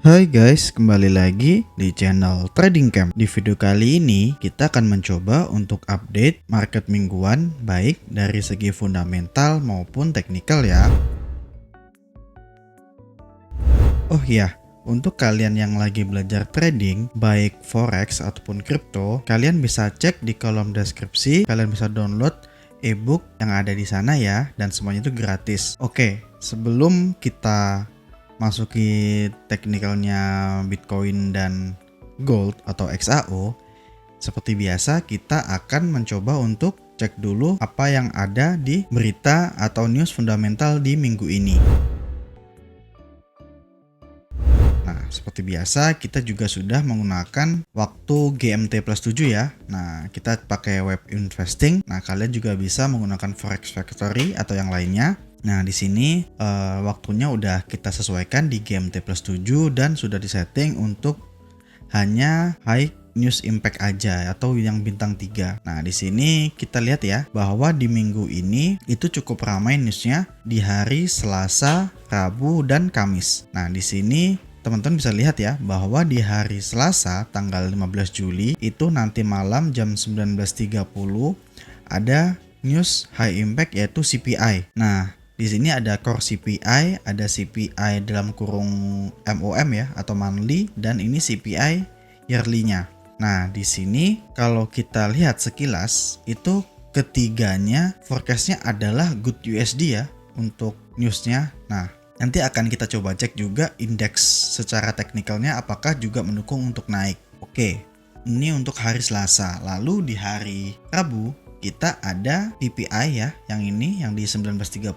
Hai guys, kembali lagi di channel Trading Camp. Di video kali ini kita akan mencoba untuk update market mingguan baik dari segi fundamental maupun teknikal ya. Oh iya, untuk kalian yang lagi belajar trading baik forex ataupun crypto, kalian bisa cek di kolom deskripsi, kalian bisa download ebook yang ada di sana ya, dan semuanya itu gratis. Oke, sebelum kita masuki teknikalnya Bitcoin dan Gold atau XAO, seperti biasa kita akan mencoba untuk cek dulu apa yang ada di berita atau news fundamental di minggu ini. Nah, seperti biasa kita juga sudah menggunakan waktu GMT plus 7 ya. Nah, kita pakai web investing. Nah, kalian juga bisa menggunakan Forex Factory atau yang lainnya. Nah, di sini waktunya udah kita sesuaikan di GMT plus 7 dan sudah disetting untuk hanya high news impact aja atau yang bintang 3. Nah, di sini kita lihat ya bahwa di minggu ini itu cukup ramai newsnya di hari Selasa, Rabu, dan Kamis. Nah, di sini teman-teman bisa lihat ya bahwa di hari Selasa tanggal 15 Juli itu nanti malam jam 19.30 ada news high impact yaitu CPI. Nah, di sini ada core CPI, ada CPI dalam kurung MOM ya atau monthly, dan ini CPI yearly-nya. Nah, di sini kalau kita lihat sekilas itu ketiganya forecast-nya adalah good USD ya untuk newsnya. Nah, nanti akan kita coba cek juga indeks secara teknikalnya apakah juga mendukung untuk naik. Oke, ini untuk hari Selasa. Lalu di hari Rabu kita ada PPI ya, yang ini yang di 19.30,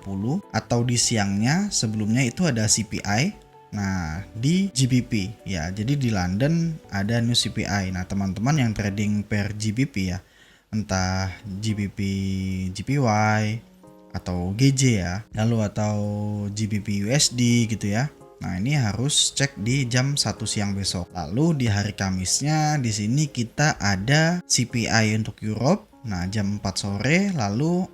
atau di siangnya sebelumnya itu ada CPI. Nah, di GBP ya, jadi di London ada new CPI. Nah, teman-teman yang trading per GBP ya, entah GBP JPY atau GJ ya, lalu atau GBP USD gitu ya. Nah, ini harus cek di jam 1 siang besok. Lalu di hari Kamisnya di sini kita ada CPI untuk Europe. Nah, jam 4 sore, lalu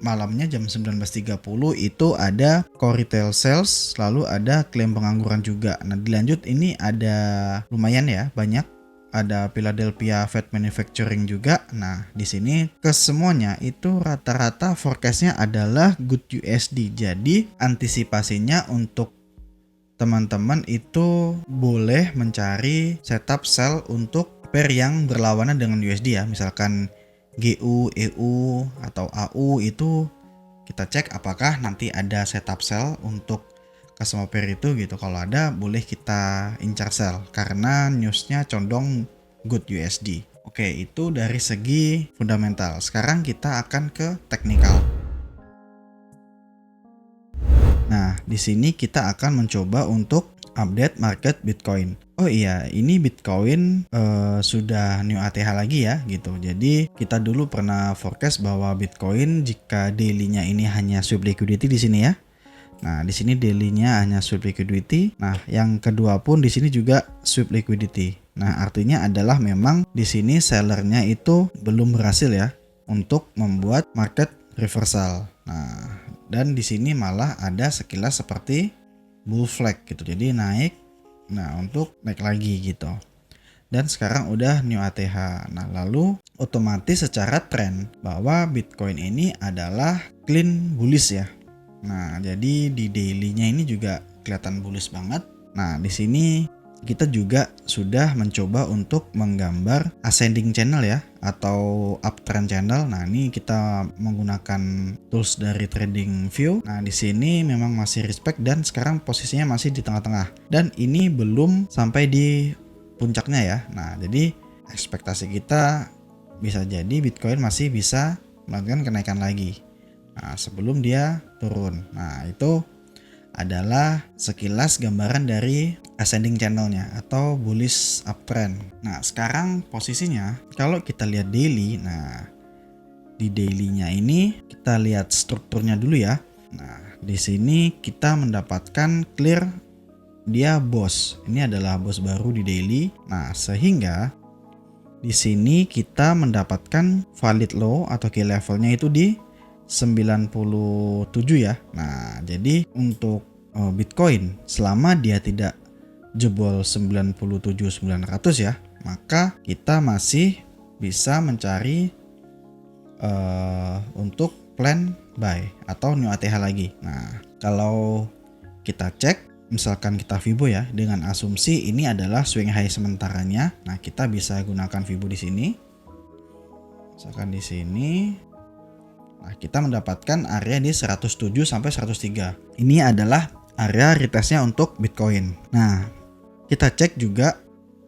malamnya jam 19.30 itu ada core retail sales, lalu ada klaim pengangguran juga. Nah, dilanjut ini ada lumayan ya, banyak. Ada Philadelphia Fed Manufacturing juga. Nah, di sini kesemuanya itu rata-rata forecastnya adalah good USD. Jadi, antisipasinya untuk teman-teman itu boleh mencari setup sell untuk pair yang berlawanan dengan USD ya. Misalkan GU, EU, atau AU itu kita cek apakah nanti ada setup sell untuk ke semua pair itu gitu. Kalau ada boleh kita incar sell karena newsnya condong good USD. Oke, itu dari segi fundamental. Sekarang kita akan ke teknikal. Nah, di sini kita akan mencoba untuk update market Bitcoin. Oh iya, ini Bitcoin sudah new ATH lagi ya gitu. Jadi kita dulu pernah forecast bahwa Bitcoin jika daily-nya ini hanya sweep liquidity di sini ya. Nah, di sini daily-nya hanya sweep liquidity. Nah, yang kedua pun di sini juga sweep liquidity. Nah, artinya adalah memang di sini sellernya itu belum berhasil ya untuk membuat market reversal. Nah, dan di sini malah ada sekilas seperti bull flag gitu. Jadi naik, nah untuk naik lagi gitu. Dan sekarang udah new ATH. Nah, lalu otomatis secara tren bahwa Bitcoin ini adalah clean bullish ya. Nah, jadi di daily-nya ini juga kelihatan bullish banget. Nah, di sini kita juga sudah mencoba untuk menggambar ascending channel ya atau uptrend channel. Nah, ini kita menggunakan tools dari TradingView. Nah, di sini memang masih respect dan sekarang posisinya masih di tengah-tengah. Dan ini belum sampai di puncaknya ya. Nah, jadi ekspektasi kita bisa jadi Bitcoin masih bisa melakukan kenaikan lagi. Nah, sebelum dia turun. Nah, itu adalah sekilas gambaran dari ascending channelnya atau bullish uptrend. Nah, sekarang posisinya kalau kita lihat daily, nah di daily-nya ini kita lihat strukturnya dulu ya. Nah, di sini kita mendapatkan clear dia boss. Ini adalah boss baru di daily. Nah, sehingga di sini kita mendapatkan valid low atau key levelnya itu di 97 ya. Nah, jadi untuk Bitcoin selama dia tidak jebol 97.900 ya, maka kita masih bisa mencari untuk plan buy atau new ATH lagi. Nah, kalau kita cek, misalkan kita Fibo ya, dengan asumsi ini adalah swing high sementaranya. Nah, kita bisa gunakan Fibo di sini. Misalkan di sini, nah kita mendapatkan area di 107 sampai 103. Ini adalah area retestnya untuk Bitcoin. Nah, kita cek juga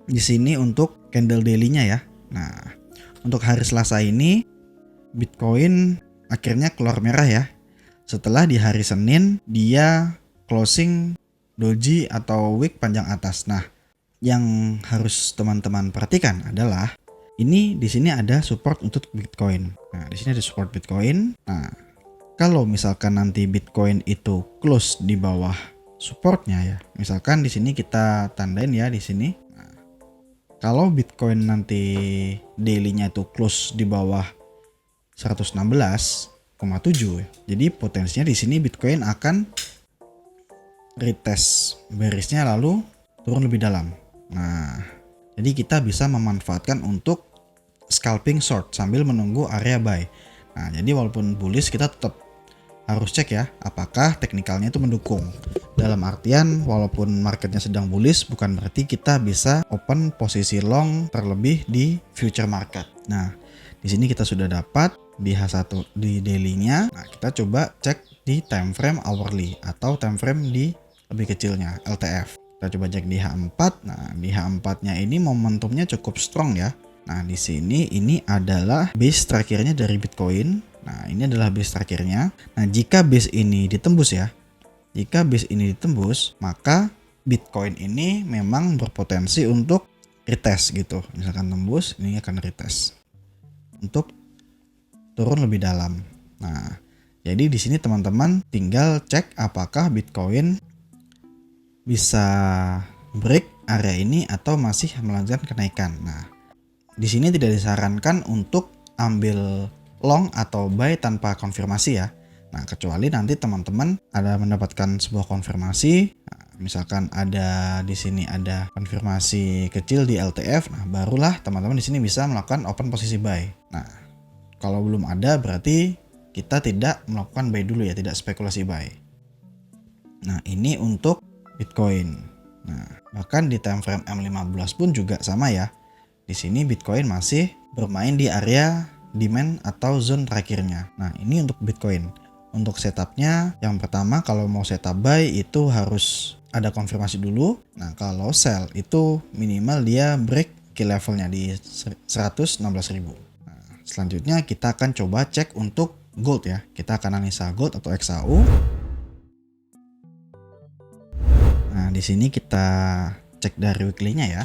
di sini untuk candle daily-nya ya. Nah, untuk hari Selasa ini Bitcoin akhirnya keluar merah ya. Setelah di hari Senin dia closing doji atau wick panjang atas. Nah, yang harus teman-teman perhatikan adalah ini di sini ada support untuk Bitcoin. Nah, di sini ada support Bitcoin. Nah, kalau misalkan nanti Bitcoin itu close di bawah supportnya ya, misalkan di sini kita tandain ya di sini. Nah, kalau Bitcoin nanti daily-nya itu close di bawah 116,7 ya, jadi potensinya di sini Bitcoin akan retest bearish-nya lalu turun lebih dalam. Nah, jadi kita bisa memanfaatkan untuk scalping short sambil menunggu area buy. Nah, jadi walaupun bullish kita tetap harus cek ya apakah teknikalnya itu mendukung. Dalam artian walaupun marketnya sedang bullish bukan berarti kita bisa open posisi long terlebih di future market. Nah, di sini kita sudah dapat di H1 di daily-nya. Nah, kita coba cek di time frame hourly atau time frame di lebih kecilnya LTF. Kita coba cek di H4. Nah, di H4-nya ini momentumnya cukup strong ya. Nah, di sini ini adalah base terakhirnya dari Bitcoin. Nah, ini adalah base terakhirnya. Nah, jika base ini ditembus ya. Jika base ini ditembus, maka Bitcoin ini memang berpotensi untuk retest gitu. Misalkan tembus, ini akan retest untuk turun lebih dalam. Nah, jadi di sini teman-teman tinggal cek apakah Bitcoin bisa break area ini atau masih melanjutkan kenaikan. Nah, di sini tidak disarankan untuk ambil long atau buy tanpa konfirmasi ya. Nah, kecuali nanti teman-teman ada mendapatkan sebuah konfirmasi, nah, misalkan ada di sini ada konfirmasi kecil di LTF, nah barulah teman-teman di sini bisa melakukan open posisi buy. Nah, kalau belum ada berarti kita tidak melakukan buy dulu ya, tidak spekulasi buy. Nah, ini untuk Bitcoin. Nah, bahkan di time frame M15 pun juga sama ya. Di sini Bitcoin masih bermain di area demand atau zone terakhirnya. Nah, ini untuk Bitcoin. Untuk setupnya, yang pertama kalau mau setup buy itu harus ada konfirmasi dulu. Nah, kalau sell itu minimal dia break key levelnya di 116.000. Nah, selanjutnya kita akan coba cek untuk gold ya. Kita akan analisa gold atau XAU. Nah, di sini kita cek dari weekly-nya ya.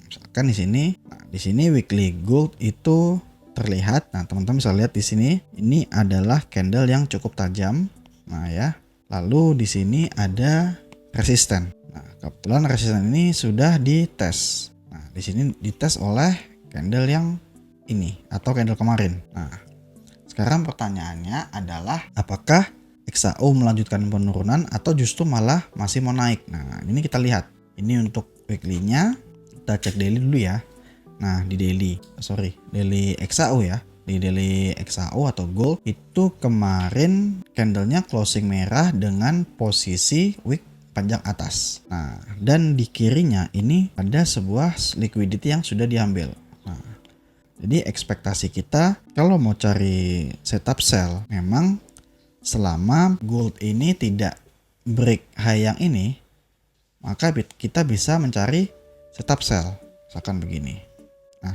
Misalkan di sini weekly gold itu terlihat. Nah, teman-teman bisa lihat di sini ini adalah candle yang cukup tajam. Nah, ya. Lalu di sini ada resisten. Nah, kebetulan resisten ini sudah dites. Nah, di sini dites oleh candle yang ini atau candle kemarin. Nah, sekarang pertanyaannya adalah apakah XAU melanjutkan penurunan atau justru malah masih mau naik. Nah, ini kita lihat. Ini untuk weekly-nya. Kita cek daily dulu ya. Nah, di daily XAU ya. Di daily XAU atau gold itu kemarin candlenya closing merah dengan posisi wick panjang atas. Nah, dan di kirinya ini ada sebuah liquidity yang sudah diambil. Nah, jadi ekspektasi kita kalau mau cari setup sell memang selama gold ini tidak break high yang ini, maka kita bisa mencari setup sell, misalkan begini. Nah,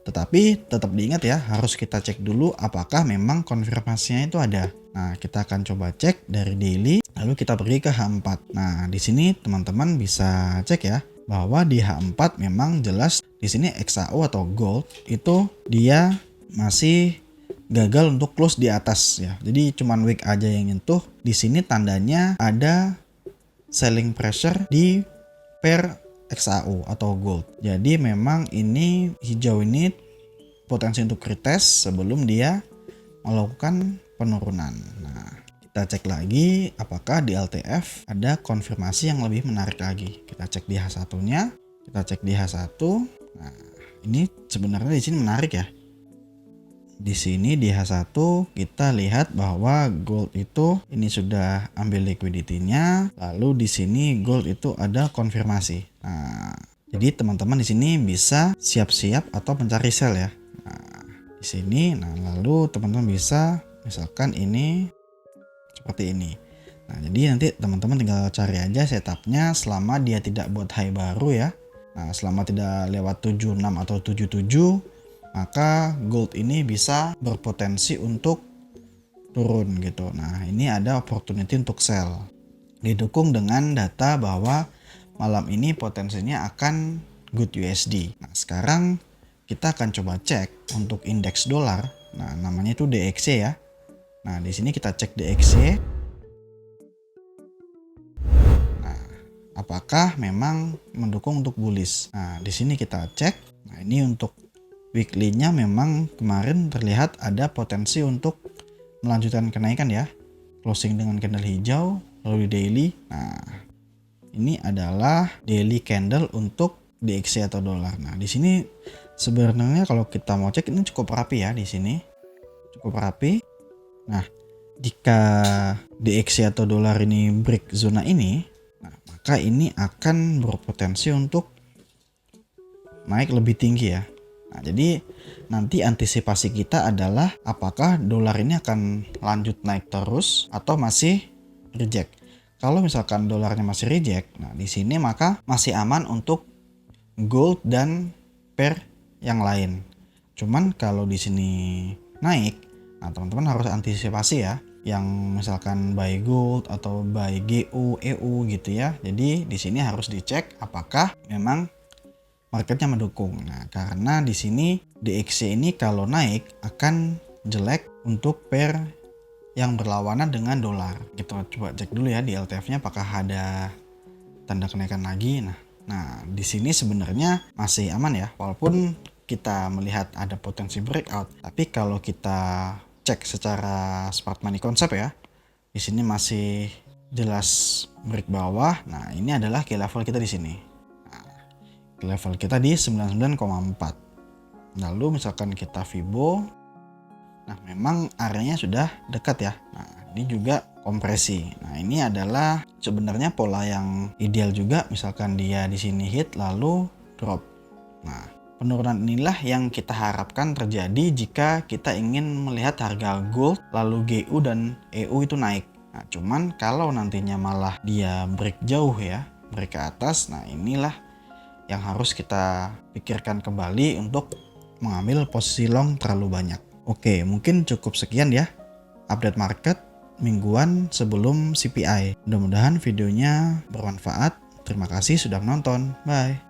tetapi tetap diingat ya, harus kita cek dulu apakah memang konfirmasinya itu ada. Nah, kita akan coba cek dari daily, lalu kita pergi ke H4. Nah, di sini teman-teman bisa cek ya, bahwa di H4 memang jelas di sini XAU atau gold itu dia masih gagal untuk close di atas ya. Jadi cuman wick aja yang nyentuh. Di sini tandanya ada selling pressure di pair XAU atau gold. Jadi memang ini hijau ini potensi untuk retest sebelum dia melakukan penurunan. Nah, Kita cek lagi apakah di LTF ada konfirmasi yang lebih menarik lagi. Kita cek di H1-nya, kita cek di H1. Nah, ini sebenarnya di sini menarik ya. Di sini di H1 kita lihat bahwa gold itu ini sudah ambil liquidity-nya, lalu di sini gold itu ada konfirmasi. Nah, jadi teman-teman di sini bisa siap-siap atau mencari sell ya. Nah, di sini lalu teman-teman bisa misalkan ini seperti ini. Nah, jadi nanti teman-teman tinggal cari aja setupnya selama dia tidak buat high baru ya. Nah, selama tidak lewat 76 atau 77, maka gold ini bisa berpotensi untuk turun gitu. Nah, ini ada opportunity untuk sell. Didukung dengan data bahwa malam ini potensinya akan good USD. Nah, sekarang kita akan coba cek untuk indeks dolar. Nah, namanya itu DXY ya. Nah, di sini kita cek DXY. Nah, apakah memang mendukung untuk bullish? Nah, di sini kita cek. Nah, ini untuk weekly-nya memang kemarin terlihat ada potensi untuk melanjutkan kenaikan ya. Closing dengan candle hijau, lalu di daily. Nah, ini adalah daily candle untuk DXY atau dolar. Nah, di sini sebenarnya kalau kita mau cek ini cukup rapi ya di sini. Cukup rapi. Nah, jika DXY atau dolar ini break zona ini, nah, maka ini akan berpotensi untuk naik lebih tinggi ya. Nah, jadi nanti antisipasi kita adalah apakah dolar ini akan lanjut naik terus atau masih reject. Kalau misalkan dolarnya masih reject, nah di sini maka masih aman untuk gold dan pair yang lain. Cuman kalau di sini naik, nah teman-teman harus antisipasi ya, yang misalkan buy gold atau buy GU, EU gitu ya. Jadi di sini harus dicek apakah memang marketnya mendukung. Nah, karena di sini DXY ini kalau naik akan jelek untuk pair yang berlawanan dengan dolar. Kita coba cek dulu ya di LTF-nya apakah ada tanda kenaikan lagi. Nah, di sini sebenarnya masih aman ya, walaupun kita melihat ada potensi breakout. Tapi kalau kita cek secara smart money concept ya, di sini masih jelas break bawah. Nah, ini adalah key level kita di sini. Nah, key level kita di 99,4. Lalu misalkan kita Fibo, nah memang areanya sudah dekat ya. Nah, ini juga kompresi. Nah, ini adalah sebenarnya pola yang ideal juga. Misalkan dia di sini hit lalu drop. Nah, penurunan inilah yang kita harapkan terjadi jika kita ingin melihat harga gold lalu GU dan EU itu naik. Nah, cuman kalau nantinya malah dia break jauh ya, break ke atas, nah inilah yang harus kita pikirkan kembali untuk mengambil posisi long terlalu banyak. Oke, mungkin cukup sekian ya update market mingguan sebelum CPI. Mudah-mudahan videonya bermanfaat. Terima kasih sudah menonton. Bye.